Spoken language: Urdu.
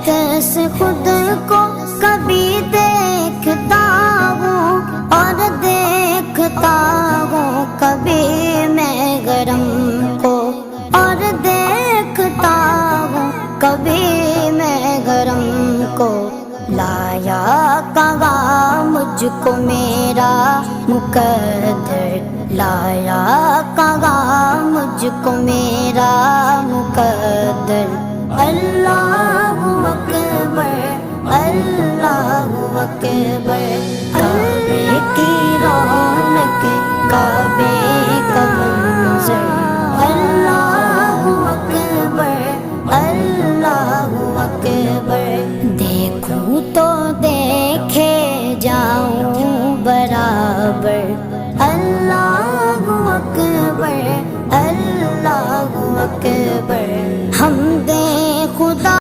کیسے خود کو کبھی دیکھتا ہوں اور دیکھتا ہوں کبھی میں گرم کو اور دیکھتا ہوں کبھی میں گرم کو لایا کہاں مجھ کو میرا مقدر لایا کہاں مجھ کو میرا مقدر اللہ اکبر اللہ اکبر